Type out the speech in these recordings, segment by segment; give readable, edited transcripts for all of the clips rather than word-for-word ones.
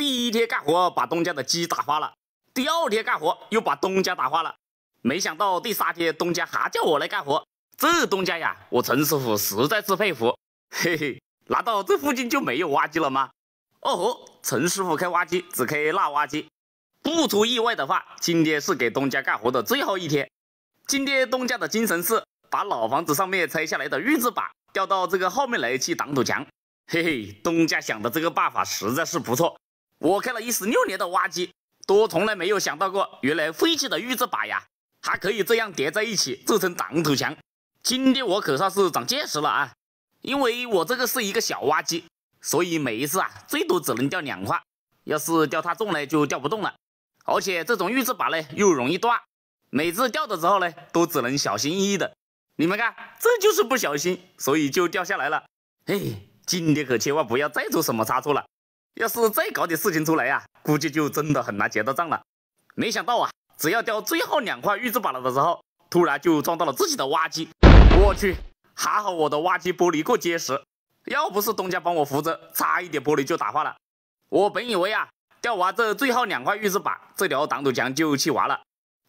第一天干活把东家的鸡打花了，第二天干活又把东家打花了，没想到第3天东家还叫我来干活，这东家呀，我陈师傅实在是佩服。嘿嘿，难道这附近就没有挖机了吗？哦吼，陈师傅开挖机只开辣挖机。不出意外的话，今天是给东家干活的最后一天。今天东家的精神是把老房子上面拆下来的预制板调到这个后面来砌挡土墙。嘿嘿，东家想的这个办法实在是不错。我开了16年的挖机，都从来没有想到过，原来废弃的预制板呀，还可以这样叠在一起做成挡土墙。今天我可算是长见识了啊！因为我这个是一个小挖机，所以每一次啊，最多只能吊2块，要是吊太重呢，就吊不动了。而且这种预制板呢，又容易断，每次吊的时候呢，都只能小心翼翼的。你们看，这就是不小心，所以就掉下来了。嘿，今天可千万不要再出什么差错了，要是再搞点事情出来呀，估计就真的很难结到账了。没想到啊，只要吊最后2块预制板了的时候，突然就撞到了自己的挖机。我去，还好我的挖机玻璃够结实，要不是东家帮我扶着，差一点玻璃就打坏了。我本以为啊，吊完这最后2块预制板，这条挡土墙就砌完了。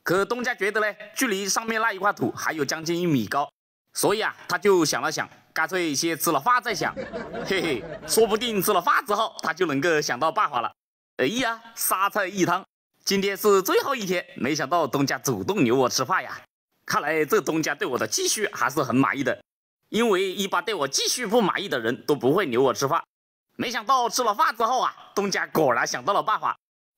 可东家觉得呢，距离上面那一块土还有将近1米高，所以啊，他就想了想，干脆先吃了饭再想。嘿嘿，说不定吃了饭之后，他就能够想到办法了。哎呀，沙菜一汤，今天是最后一天，没想到东家主动留我吃饭呀。看来这东家对我的继续还是很满意的，因为一般对我继续不满意的人都不会留我吃饭。没想到吃了饭之后啊，东家果然想到了办法。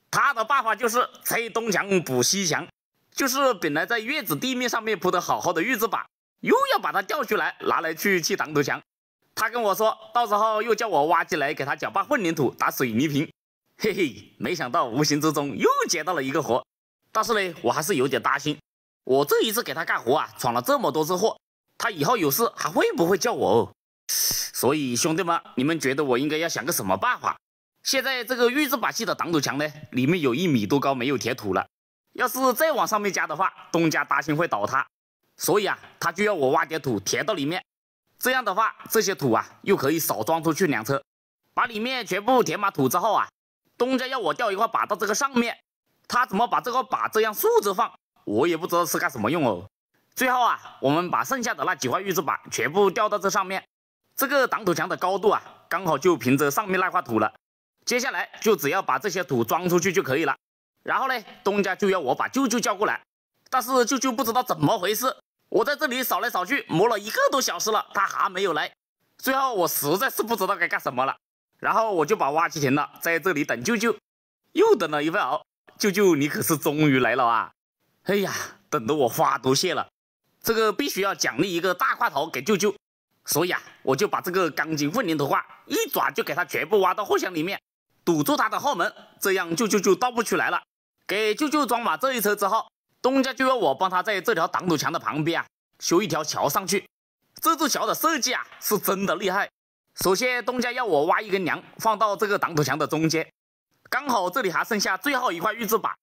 他的办法就是拆东墙补西墙，就是本来在院子地面上面铺的好好的预制板，又要把它吊出来拿来去砌挡土墙。他跟我说，到时候又叫我挖进来给他搅拌混凝土打水泥坪。嘿嘿，没想到无形之中又接到了一个活，但是呢，我还是有点担心。我这一次给他干活啊，闯了这么多次祸，他以后有事还会不会叫我哦？所以兄弟们，你们觉得我应该要想个什么办法？现在这个预制板砌的挡土墙呢，里面有1米多高没有填土了，要是再往上面加的话，东家担心会倒塌，所以啊，他就要我挖点土填到里面。这样的话，这些土啊又可以少装出去2车。把里面全部填满土之后啊，东家要我吊一块板到这个上面，他怎么把这个板这样竖着放，我也不知道是干什么用哦。最后啊，我们把剩下的那几块预制板全部吊到这上面，这个挡土墙的高度啊，刚好就凭着上面那块土了。接下来就只要把这些土装出去就可以了。然后呢，东家就要我把舅舅叫过来，但是舅舅不知道怎么回事，我在这里扫来扫去，磨了1个多小时了，他还没有来。最后我实在是不知道该干什么了，然后我就把挖机停了，在这里等舅舅。又等了一会儿，舅舅你可是终于来了啊！哎呀，等得我话都谢了。这个必须要奖励一个大块头给舅舅，所以啊，我就把这个钢筋混凝土块一转就给他全部挖到后墙里面，堵住他的后门，这样舅舅就倒不出来了。给舅舅装满这一车之后，东家就要我帮他在这条挡土墙的旁边啊修一条桥上去。这座桥的设计啊是真的厉害。首先东家要我挖一根梁放到这个挡土墙的中间，刚好这里还剩下最后一块预制板，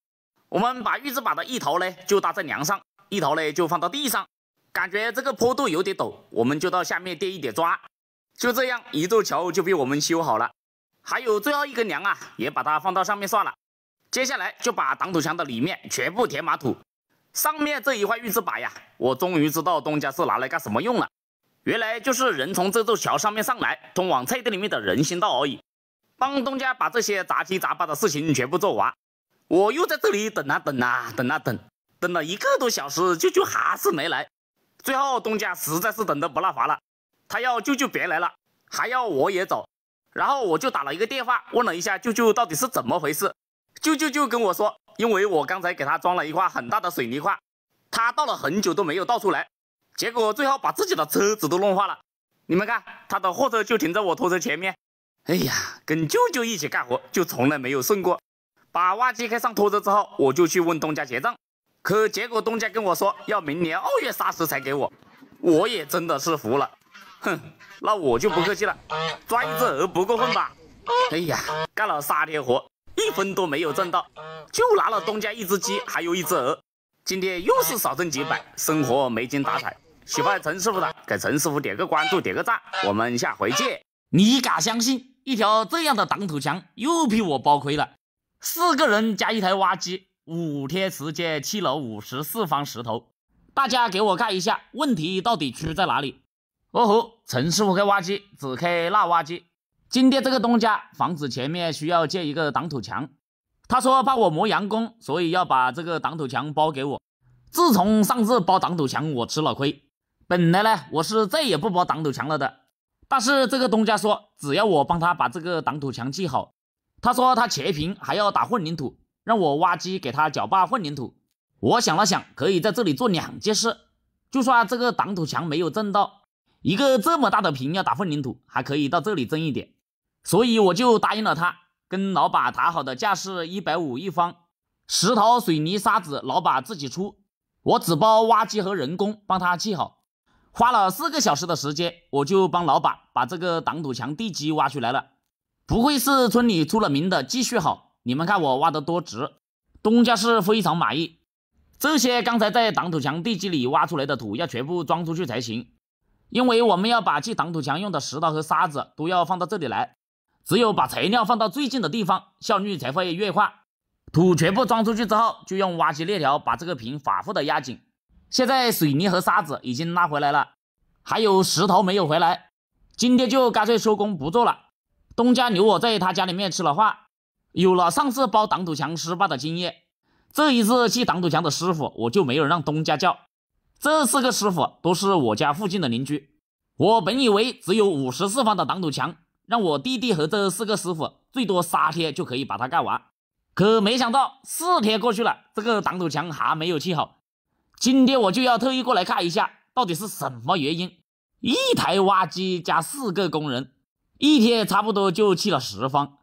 我们把预制板的一头呢就搭在梁上，一头呢就放到地上。感觉这个坡度有点陡，我们就到下面垫一点砖。就这样一座桥就被我们修好了。还有最后一根梁啊，也把它放到上面算了。接下来就把挡土墙的里面全部填满土。上面这一块预制板呀，我终于知道东家是拿来干什么用了。原来就是人从这座桥上面上来，通往菜地里面的人行道而已。帮东家把这些杂七杂八的事情全部做完。我又在这里等啊等啊等啊等，等了1个多小时，舅舅还是没来。最后东家实在是等得不耐烦了，他要舅舅别来了，还要我也走。然后我就打了一个电话，问了一下舅舅到底是怎么回事。舅舅就跟我说，因为我刚才给他装了一块很大的水泥块，他倒了很久都没有倒出来，结果最后把自己的车子都弄坏了。你们看，他的货车就停在我拖车前面。哎呀，跟舅舅一起干活就从来没有顺过。把挖机开上拖车之后，我就去问东家结账，可结果东家跟我说要明年2月30才给我，我也真的是服了。哼，那我就不客气了，抓一只鹅不过分吧？哎呀，干了3天活，1分都没有挣到，就拿了东家1只鸡还有1只鹅，今天又是少挣几百，生活没精打采。喜欢陈师傅的给陈师傅点个关注点个赞，我们下回见。你敢相信一条这样的挡土墙又被我包亏了。4个人加一台挖机，5天时间砌了54方石头。大家给我看一下问题到底出在哪里。哦吼，陈师傅开挖机，只开那挖机。今天这个东家房子前面需要建一个挡土墙，他说怕我磨洋工，所以要把这个挡土墙包给我。自从上次包挡土墙我吃了亏，本来呢我是再也不包挡土墙了的，但是这个东家说只要我帮他把这个挡土墙砌好，他说他切平还要打混凝土，让我挖机给他搅拌混凝土。我想了想，可以在这里做2件事，就算这个挡土墙没有挣到，一个这么大的坪要打混凝土，还可以到这里挣一点，所以我就答应了他。跟老板谈好的价是150一方，石头、水泥、沙子老板自己出，我只包挖机和人工帮他砌好。花了4个小时的时间，我就帮老板把这个挡土墙地基挖出来了。不愧是村里出了名的技术好，你们看我挖得多直，东家是非常满意。这些刚才在挡土墙地基里挖出来的土要全部装出去才行，因为我们要把砌挡土墙用的石头和沙子都要放到这里来，只有把材料放到最近的地方，效率才会越快。土全部装出去之后，就用挖机链条把这个坪反复的压紧。现在水泥和沙子已经拉回来了，还有石头没有回来，今天就干脆收工不做了。东家留我在他家里面吃了饭，有了上次包挡土墙失败的经验，这一次砌挡土墙的师傅我就没有让东家叫，这4个师傅都是我家附近的邻居。我本以为只有54方的挡土墙，让我弟弟和这4个师傅最多3天就可以把它盖完，可没想到4天过去了，这个挡土墙还没有砌好。今天我就要特意过来看一下到底是什么原因，一台挖机加4个工人，一天差不多就砌了10方。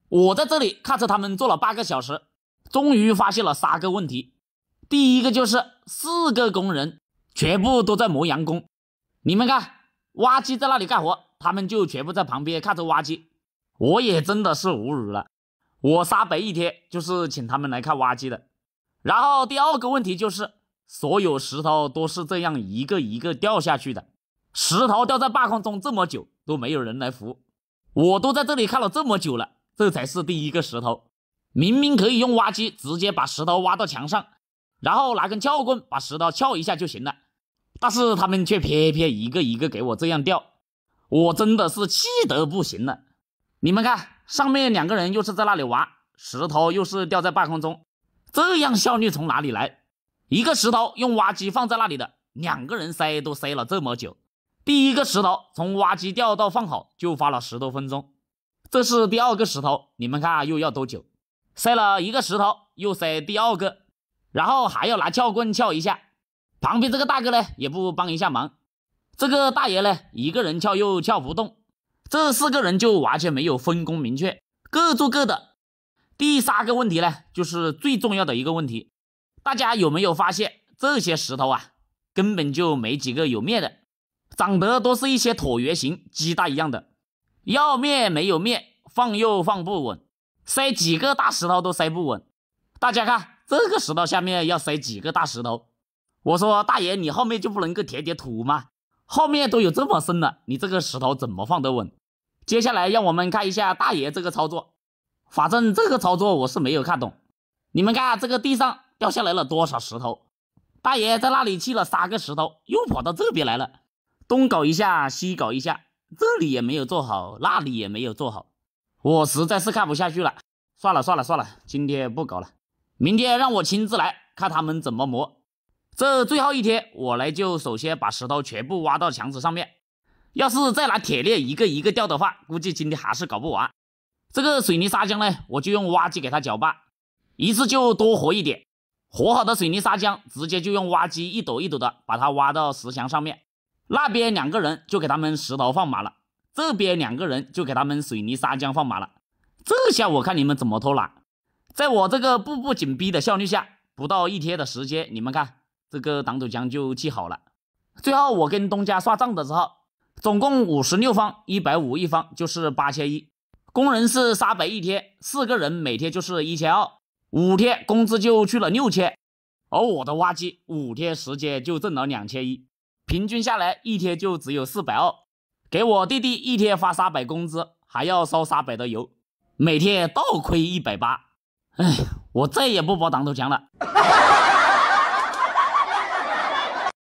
我在这里看着他们做了8个小时，终于发现了3个问题。第一个就是4个工人全部都在磨洋工，你们看挖机在那里干活，他们就全部在旁边看着挖机，我也真的是无语了。我300一天就是请他们来看挖机的。然后第2个问题就是所有石头都是这样一个一个掉下去的，石头掉在半空中这么久都没有人来扶，我都在这里看了这么久了，这才是第1个石头。明明可以用挖机直接把石头挖到墙上，然后拿根撬棍把石头撬一下就行了，但是他们却偏偏一个一个给我这样掉，我真的是气得不行了。你们看上面2个人又是在那里挖，石头又是掉在半空中，这样效率从哪里来？一个石头用挖机放在那里的，2个人塞都塞了这么久，第1个石头从挖机掉到放好就花了10多分钟，这是第2个石头，你们看又要多久？塞了1个石头又塞第2个，然后还要拿撬棍撬一下，旁边这个大哥呢也不帮一下忙，这个大爷呢1个人撬又撬不动，这4个人就完全没有分工明确，各做各的。第3个问题呢就是最重要的一个问题，大家有没有发现这些石头啊根本就没几个有面的，长得都是一些椭圆形鸡蛋一样的，要面没有面，放又放不稳，塞几个大石头都塞不稳。大家看这个石头下面要塞几个大石头，我说大爷你后面就不能够填点土吗？后面都有这么深了，你这个石头怎么放得稳？接下来让我们看一下大爷这个操作，反正这个操作我是没有看懂。你们看这个地上掉下来了多少石头，大爷在那里砌了3个石头又跑到这边来了，东搞一下西搞一下，这里也没有做好，那里也没有做好，我实在是看不下去了，算了，今天不搞了，明天让我亲自来看他们怎么磨。这最后一天我来就首先把石头全部挖到墙纸上面，要是再拿铁链一个一个吊的话，估计今天还是搞不完。这个水泥砂浆呢我就用挖机给它搅拌，一次就多和一点，和好的水泥砂浆直接就用挖机一斗一斗的把它挖到石墙上面，那边2个人就给他们石头放满了，这边2个人就给他们水泥砂浆放满了，这下我看你们怎么偷懒。在我这个步步紧逼的效率下，不到1天的时间，你们看这个挡土墙就砌好了。最后我跟东家算账的时候，总共56方150一方就是8100，工人是300一天，4个人每天就是1200，5天工资就去了6000，而我的挖机5天时间就挣了2100，平均下来1天就只有420，给我弟弟1天发300工资，还要烧300的油，每天倒亏180。哎，我再也不包当头枪了。